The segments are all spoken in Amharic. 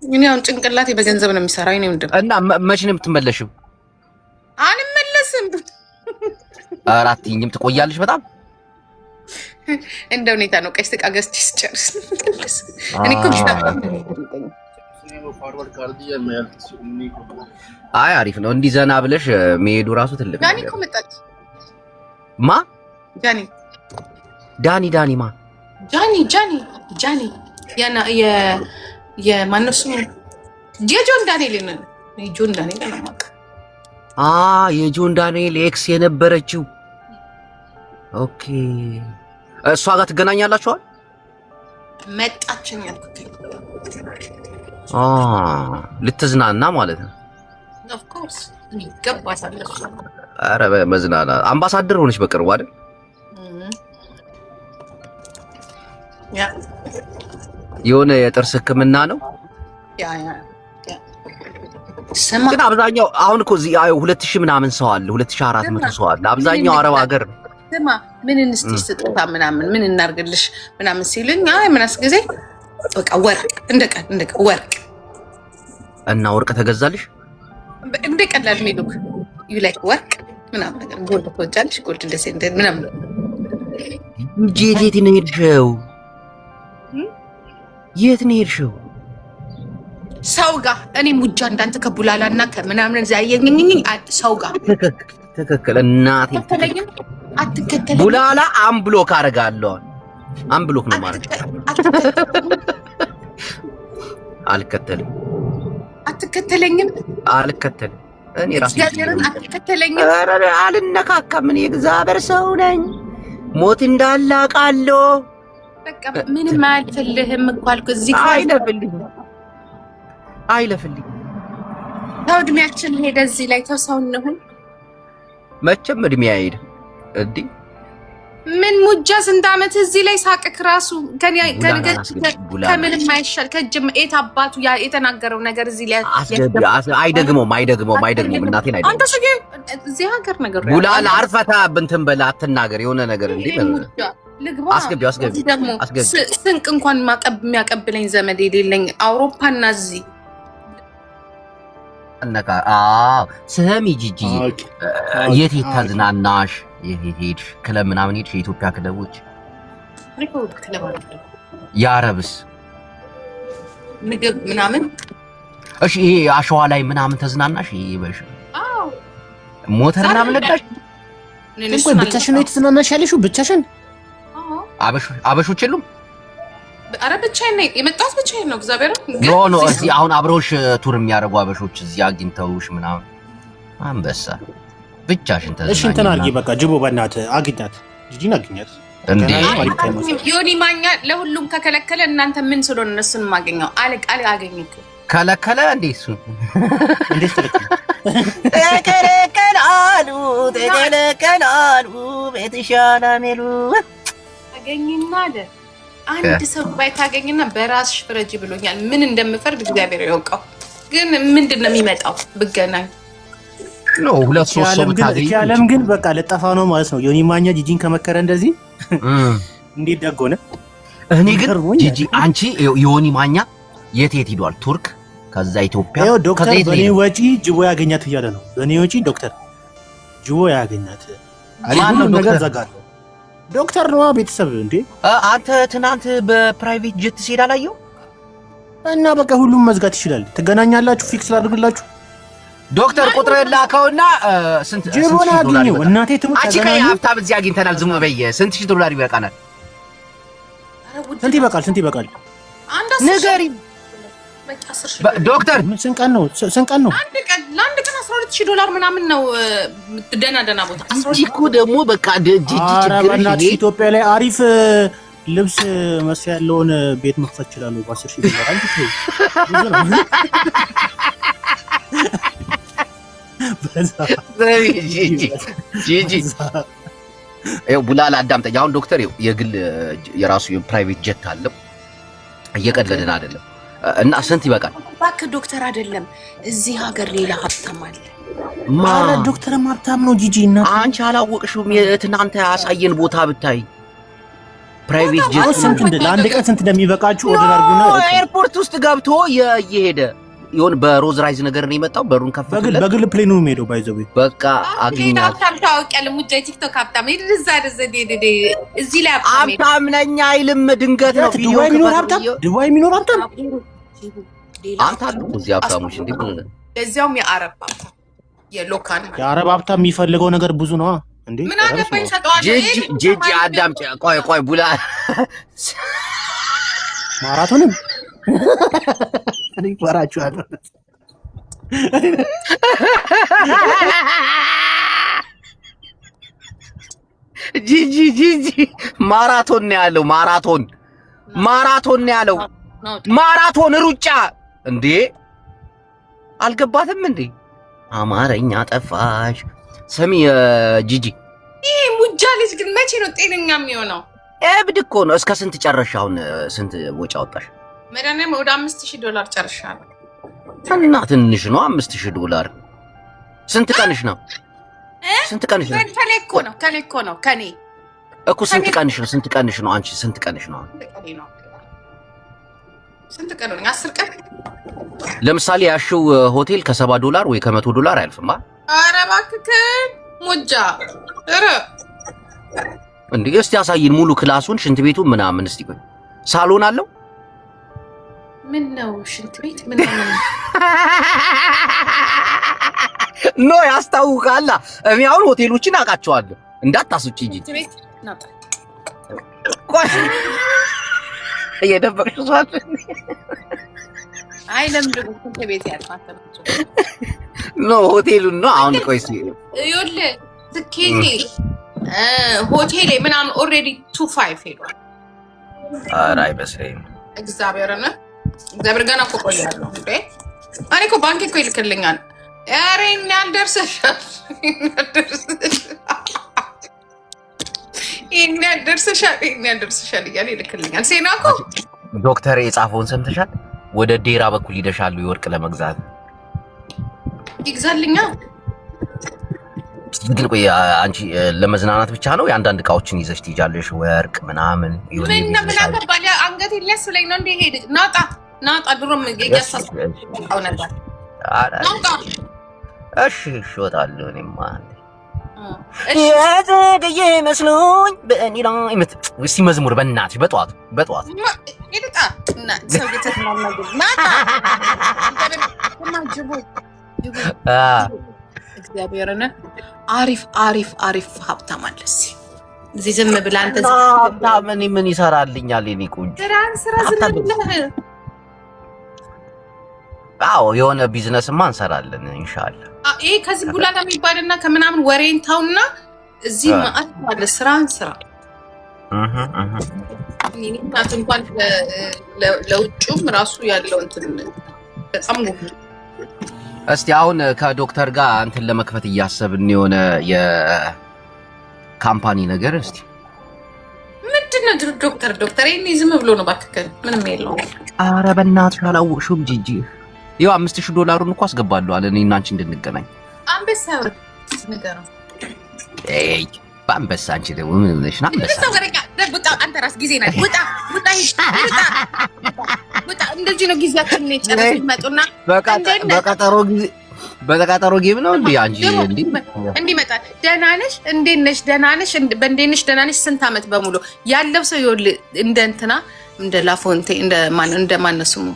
እኔ አሁን ጭንቅላቴ በገንዘብ ነው የሚሰራው። እኔ ምንድን እና መቼ ነው የምትመለሽው? አልመለስም። አራትኝም ትቆያለሽ በጣም እንደ ሁኔታ ነው። ቀስ ተቃ ገዝቼ ስጨርስ እኔ እኮ አይ አሪፍ ነው እንዲህ ዘና ብለሽ መሄዱ ራሱ ትልቅ ነው። ዳኒ እኮ መጣች። ማ ዳኒ ዳኒ ማ ጃኒ ያና የማነሱ የጆን ዳንኤል ነው። የጆን ዳንኤል ነው ማቀ የጆን ዳንኤል ኤክስ የነበረችው። ኦኬ እሷ ጋር ትገናኛላችኋል? መጣችን ያልኩት ልትዝናና ማለት ነው። ኦፍ ኮርስ ይገባታል። ኧረ መዝናና አምባሳደር ሆነች በቅርቡ አይደል? ያ የሆነ የጥርስ ሕክምና ነው። ያ ስማ ግን አብዛኛው አሁን እኮ እዚህ 2000 ምናምን ሰው አለ፣ 2400 ሰው አለ። አብዛኛው አረብ ሀገር ነው። ስማ ምን እንስጥሽ ስጦታ ምናምን ምን እናርግልሽ ምናምን ሲሉኝ አይ ምናስ ጊዜ በቃ ወርቅ እንደ ወርቅ እና ወርቅ ተገዛልሽ እንደ ቀላል ሚሉክ ዩ ላይክ ወርቅ ምናምን ነገር ጎልድ ትወጃለሽ? ጎልድ እንደዚህ እንደ ምናምን የት ነው የሄድሽው? የት ነው የሄድሽው? ሰው ጋር እኔ ሙጃ እንዳንተ ከቡላላና ከምናምን ዛየኝኝ ሰው ጋር ትክክል። እናቴ አትከተለኝ። ቡላላ አምብሎክ አደርጋለሁ። አምብሎክ ነው ማለት አትከተለኝም። አልከተልም። እኔ ራሴ አትከተለኝም። አልነካካም። እኔ እግዚአብሔር ሰው ነኝ። ሞት እንዳለ አውቃለሁ። በቃ ምንም አልፈልህም እኮ አልኩ። እዚህ አይለፍልኝ። ተው እድሜያችን ሄደ። እዚህ ላይ ተው ሰው እንሁን። መቼም እድሜ አይሄድ እንዴ? ምን ሙጃ ስንት ዓመት እዚህ ላይ ሳቅክ ራሱ ከምንም አይሻል። ከጅም ኤት አባቱ የተናገረው ነገር እዚህ ላይ አይደግመውም። እናቴን አይደግመውም። አንተ ሽጌ እዚህ ሀገር ነገር ቡላላ አርፈታ እንትን በላ አትናገር። የሆነ ነገር እንዴ አስገቢው። ደግሞ ስንቅ እንኳን የሚያቀብለኝ ዘመድ የሌለኝ አውሮፓና እዚህ አነካ ስሚ ጂጂ የት ተዝናናሽ? የት ሄድሽ? ክለብ ምናምን ሄድሽ? የኢትዮጵያ ክለቦች የአረብስ ምግብ ምናምን? እሺ ይሄ አሸዋ ላይ ምናምን ተዝናናሽ? ይሄ በሽ ሞተር ምናምን ነዳሽ? ብቻሽን ነው የተዝናናሽ ያለሽው? ብቻሽን? አበሾች የሉም? አረ ብቻዬን ነኝ የመጣሁት፣ ብቻዬን ነው። እግዚአብሔር ኖ እዚህ አሁን አብረውሽ ቱር የሚያደርጉ አበሾች እዚህ አግኝተውሽ ምናምን አንበሳ ብቻሽን ተዝናኝ። እሺ እንትን አድርጊ በቃ ጅቦ በእናትህ አግኛት፣ ጂጂን አግኛት እንዴ። ዮኒ ማኛ ለሁሉም ከከለከለ እናንተ ምን ስለሆነ እነሱን ማገኘው አለቃለ አገኘኩ ከለከለ እንዴ? እሱ እንዴ ተከለከላሉ ቤትሻና ሜሉ አገኝና አለ አንድ ሰው ባይታገኝና በራስሽ ፍረጂ ብሎኛል። ምን እንደምፈርድ እግዚአብሔር ያውቀው። ግን ምንድነው የሚመጣው ብገናኝ ነው? ሁለት ሶስት ሰው ታገኝ ያለም ግን በቃ ለጠፋ ነው ማለት ነው። ዮኒ ማኛ ጂጂን ከመከረ እንደዚህ እንዴት ደጎነ። እኔ ግን ጂጂ አንቺ ዮኒ ማኛ የት ሄዷል? ቱርክ፣ ከዛ ኢትዮጵያ። ያው ዶክተር በኔ ወጪ ጅቦ ያገኛት እያለ ነው። በኔ ወጪ ዶክተር ጅቦ ያገኛት አይሁን ነገር ዘጋለ። ዶክተር ነው ቤተሰብ እንዴ። አንተ ትናንት በፕራይቬት ጀት ሲሄድ አላየው እና በቃ ሁሉም መዝጋት ይችላል። ትገናኛላችሁ፣ ፊክስ ላድርግላችሁ። ዶክተር ቁጥር ላከውና ስንት ጅቦና አገኘው። እናቴ ትሙት አንቺ ከይ ሀብታም እዚህ አግኝተናል። ዝም በየ ስንት ሺህ ዶላር ይበቃናል? ስንት ይበቃል? ንገሪ ዶክተር። ስንት ቀን ነው? ለአንድ ቀን 12000 ዶላር ምናምን ነው። ደና ቦታ 12 እኮ ደግሞ በቃ ጂጂ ችግር ኢትዮጵያ ላይ አሪፍ ልብስ መስሪያ ያለውን ቤት መክፈት ይችላሉ በ10000 ዶላር። አንቺ ጂጂ ይኸው ቡላላ አዳምጠኝ። አሁን ዶክተር የግል የራሱ የፕራይቬት ጀት አለው። እየቀለድን አይደለም። እና ስንት ይበቃል? እባክህ ዶክተር አይደለም እዚህ ሀገር ሌላ ሀብታም አለ። ማረ ዶክተርም ሀብታም ነው ጂጂ። እና አንቺ አላወቅሽውም? የትናንት ያሳየን ቦታ ብታይ ፕራይቬት ጀት ስንት ለአንድ ቀን ስንት እንደሚበቃችሁ ኦርደር አድርጉና ኤርፖርት ውስጥ ገብቶ እየሄደ ይሁን በሮዝ ራይዝ ነገር ነው የመጣው። በሩን ከፈተለ በግል ፕሌኑ ነው የሚሄደው። ባይዘው በቃ አግኛት ሀብታም ታውቂያለሽ። ሙጃ ቲክቶክ ሀብታም ይድዛ እዚህ ላይ ሀብታም ነኝ አይልም። ድንገት ነው ቪዲዮ ዱባይ የሚኖር ሀብታም አንተ አሉ እዚህ ሀብታሞች እንዴ ነው ለዚያውም የአረብ ሀብታም የሎካል የአረብ ሀብታም የሚፈልገው ነገር ብዙ ነው እንዴ። ምን አገባኝ ሰጠዋለሁ። ጂጂ አዳምጪ ቆይ ቡላ ማራቶንም እኔ ፈራችኋለሁ። ጂጂ ማራቶን ነው ያለው። ማራቶን ነው ያለው። ማራቶን ሩጫ እንዴ አልገባትም እንዴ? አማርኛ ጠፋሽ። ስሚ ጂጂ ይሄ ሙጃ ልጅ ግን መቼ ነው ጤነኛ የሚሆነው? እብድ እኮ ነው። እስከ ስንት ጨረሻ? አሁን ስንት ወጪ አወጣሽ? መዳኔም ወደ $5000 ጨርሻለሁ። እና ትንሽ ነው $5000። ስንት ቀንሽ ነው? ስንት ቀንሽ ነው? ከኔ እኮ ነው ከኔ እኮ ስንት ቀንሽ ነው? ስንት ቀንሽ ነው? አንቺ ስንት ቀንሽ ነው? ስንት ቀን ነው? 10 ቀን። ለምሳሌ ያሽው ሆቴል $70 ወይ $100 አያልፍማ። ኧረ እባክህ ሙጃ ኧረ እንዴ እስቲ ያሳይን ሙሉ ክላሱን፣ ሽንት ቤቱን ምናምን። እስቲ ቆይ ሳሎን አለው? ምን ነው ሽንት ቤት ምን ነው? ኖ ያስታውቃላ። እኔ አሁን ሆቴሎችን አውቃቸዋለሁ። እንዳታስውጪ እንጂ ቆይ እየደበቅሽ ሷል። አይ ለምንድን ነው ሽንት ቤት ያልፋተም? ኖ ሆቴሉን ነው አሁን። ቆይ እስቲ ይኸውልህ ትኬቴ ሆቴሌ ምናምን ኦልሬዲ 25 ሄዷል። ኧረ አይመስለኝም። እግዚአብሔር ገና እኮ ቆያለሁ እንዴ። እኔ እኮ ባንክ እኮ ይልክልኛል። ኧረ እኔ አልደርሰሻል እያለ ይልክልኛል። ሴና እኮ ዶክተር የጻፈውን ሰምተሻል? ወደ ዴራ በኩል ይደሻሉ የወርቅ ለመግዛት ይግዛልኛ። ግን ቆይ አንቺ ለመዝናናት ብቻ ነው የአንዳንድ እቃዎችን ይዘሽ ትይጃለሽ? ወርቅ ምናምን ይሁን ምን አባባለ አንገት ይለስ ብለኝ ነው እንደ ሄድ ናጣ ድሮም የያሳስበው ነበር። ናጣ እሺ እወጣለሁ። እኔማ የዘገየ መስሎኝ በእኔ ላይ እስቲ መዝሙር በእናትሽ በጠዋት ይልጣ እና ሰው የተማመዱ ናጣ እግዚአብሔርን አሪፍ ሀብታም አለ እዚህ ዝም ብለህ አንተ ሀብታም እኔ ምን ይሰራልኛል? የኔ ቆንጆ ስራ ዝም ብለህ አዎ የሆነ ቢዝነስማ እንሰራለን ኢንሻአላህ። ይሄ ከዚህ ቡላላ የሚባልና ከምናምን ወሬን ታውና እዚህ ማአት ባለ ስራን ስራ እናት እንኳን ለውጭም ራሱ ያለው እንትን በጣም ነው። እስቲ አሁን ከዶክተር ጋር አንተን ለመክፈት እያሰብን የሆነ የካምፓኒ ነገር እስቲ ምንድነው? ዶክተር ይሄን ዝም ብሎ ነው ባክከ ምንም የለውም። ኧረ በእናትሽ አላወቅሽውም ጂጂ? ይኸው $5000 እኮ አስገባለሁ አለ እኔና አንቺ እንድንገናኝ። አንበሳ ነገር ነው። በአንበሳ አንቺ ደግሞ ምን ብለሽ ነው? አንበሳ ደብጣ አንተ ራስ ጊዜ ናት። ውጣ እንደዚህ ነው ጊዜያችን ነው ጨረስ ይመጡና በቀጠሮ ጊዜ ነው እንዴ? አንቺ እንዲህ መጣ። ደህና ነሽ? እንዴት ነሽ? ደህና ነሽ? በእንዴት ነሽ? ደህና ነሽ? ስንት ዓመት በሙሉ ያለው ሰው ይኸውልህ እንደ እንትና እንደ ላፎንቴ እንደ ማነሱሙ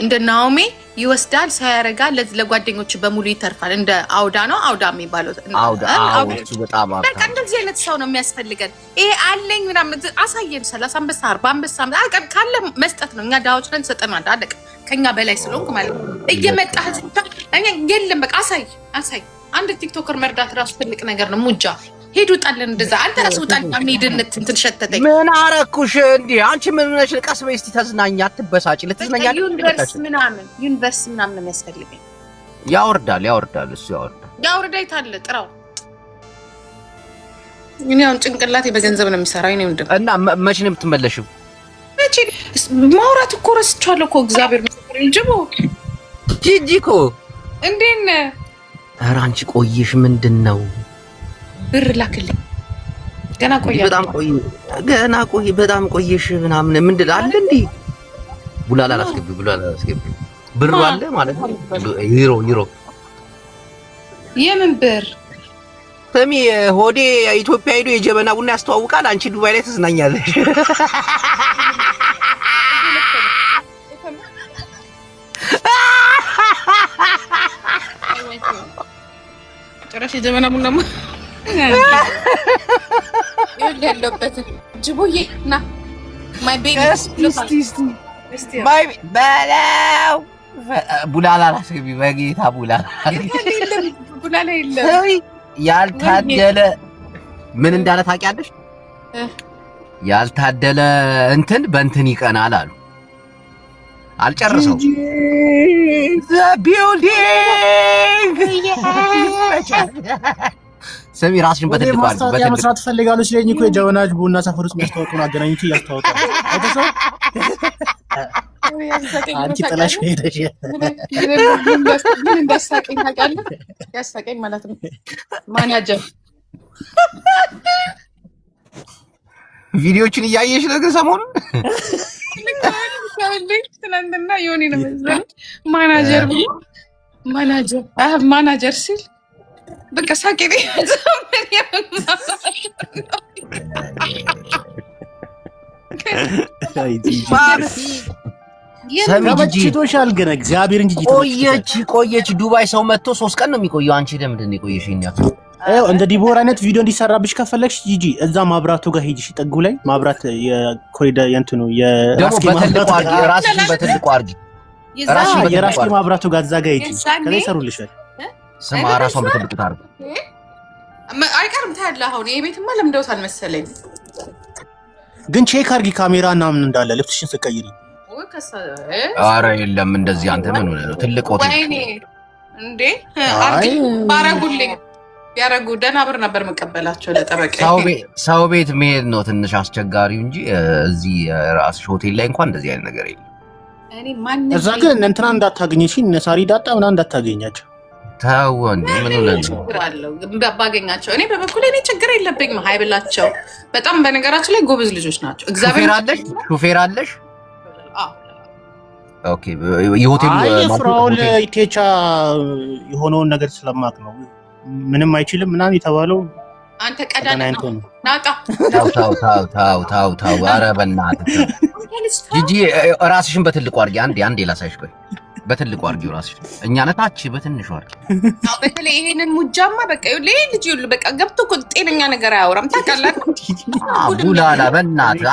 እንደ ናኦሚ ይወስዳል፣ ሳያረጋል ለጓደኞች በሙሉ ይተርፋል። እንደ አውዳ ነው አውዳ የሚባለው በቃ እንደዚህ አይነት ሰው ነው የሚያስፈልገን። ይሄ አለኝ ምናምን አሳየን 30 አንበሳ 40 አንበሳ ካለ መስጠት ነው። እኛ ዳዎች ነን ሰጠናል። አለቀ። ከኛ በላይ ስለሆንኩ ማለት ነው። እየመጣህ የለም በቃ አሳይ። አንድ ቲክቶከር መርዳት ራሱ ትልቅ ነገር ነው። ሙጃ ሄዱ ጣለን እንደዛ አንተ ራስህ ወጣን አሚድነት እንትን ሸተተኝ። ምን አረኩሽ እንዴ? አንቺ ምን ነሽ? ቀስ በይ እስቲ ተዝናኛ፣ አትበሳጭ። ልትዝናኛለሽ? ዩኒቨርስ ምናምን ነው የሚያስፈልገኝ። ያወርዳል እሱ ያወርዳ ይታለ ጥራው። እኔ አሁን ጭንቅላቴ በገንዘብ ነው የሚሰራው። እኔ ምንድን እና መቼ ነው የምትመለሽው? መቼ ማውራት እኮ ረስቻለሁ እኮ እግዚአብሔር ይመስገን እንጂ ጂጂ እኮ እንዴት ነህ? ኧረ አንቺ ቆየሽ። ምንድን ነው? ብር ላክልኝ ገና ቆይ በጣም ቆየሽ ምናምን ምንድን አለ እንዴ? ቡላላ አላስገቢ ብር አለ ማለት ነው። ዩሮ የምን ብር? ስሚ ሆዴ ኢትዮጵያ ሄዶ የጀበና ቡና ያስተዋውቃል። አንቺ ዱባይ ላይ ተዝናኛለሽ። ጭራሽ የጀበና ቡና ያለበት ጅቡዬ ና ማይ ቤቢ በለው ቡላላ አላስገቢ በጌታ ቡላላ የለም። ያልታደለ ምን እንዳለ ታውቂያለሽ? ያልታደለ እንትን በእንትን ይቀናል አሉ። አልጨርሰው ቢልዲንግ ስሚ ራስሽን በትልቁ ማስታወቂያ መስራት ፈልጋለሁ ሲለኝ እኮ የጀበናጅ ቡና ሰፈር ውስጥ የሚያስተዋውቀውን አገናኝቼ እያስተዋወቀ አንቺ ጥላሽ ሄደሽ ምን እንዳሳቀኝ ታውቃለህ? ያሳቀኝ ማለት ነው ማናጀር ቪዲዮችን እያየሽ ነው ግን ሰሞኑን ትናንትና የሆነ ነው መሰለኝ ማናጀር ሲል በቃ ሳቄ ሰምቼቶሻል ግን እግዚአብሔር እንጂ ቆየች ዱባይ ሰው መጥቶ 3 ቀን ነው የሚቆየው። አንቺ ለምንድን ነው የቆየሽ? እንደ ዲቦራ አይነት ቪዲዮ እንዲሰራብሽ ከፈለግሽ ጂጂ እዛ ማብራቱ ጋር ሄጂሽ ጠጉ ላይ ማብራት የኮሪደር የእንትኑ የራስኪ ማብራቱ ጋር እዛ ጋር ሄጂ ከዛ ይሰሩልሻል። ስማ ራሷን በትልቁ ታርጉ አይቀርም ታያለህ። አሁን ይሄ ቤትማ ለምደውታል መሰለኝ። ግን ቼክ አድርጊ ካሜራ እና ምን እንዳለ ልብስሽን ስቀይሪ። ኧረ የለም እንደዚህ አንተ ምን ሆነህ ነው? ትልቅ ሆቴል እንዴ ባረጉልኝ ቢያረጉ ደህና ብር ነበር መቀበላቸው ለጠበቃ። ሰው ቤት መሄድ ነው ትንሽ አስቸጋሪው እንጂ እዚህ ራስሽ ሆቴል ላይ እንኳን እንደዚህ አይነት ነገር የለም። እዛ ግን እንትና እንዳታገኘሽ ነሳሪ ዳጣ ምናምን እንዳታገኛቸው ታው እንዴ ምን ነው ባገኛቸው። እኔ በበኩሌ እኔ ችግር የለብኝም። ሃይብላቸው በጣም በነገራችን ላይ ጎበዝ ልጆች ናቸው። እግዚአብሔር ሹፌር አለሽ? ኦኬ የሆቴሉ ፍራውል ኢቴቻ የሆነውን ነገር ስለማቅ ነው ምንም አይችልም ምናምን የተባለው አንተ ቀዳዳ ነው ናጣ ታው ኧረ በእናትህ ጂጂ ራስሽን በትልቁ አድርጊ። አንዴ ላሳይሽ። ቆይ በትልቁ አድርጊው ራስሽ። እኛ ነታች በትንሹ አድርጊ። በተለይ ይሄንን ሙጃማ በቃ ልጅ በቃ ገብቶ ጤነኛ ነገር አያወራም። ታውቃለህ ቡላላ በእናትህ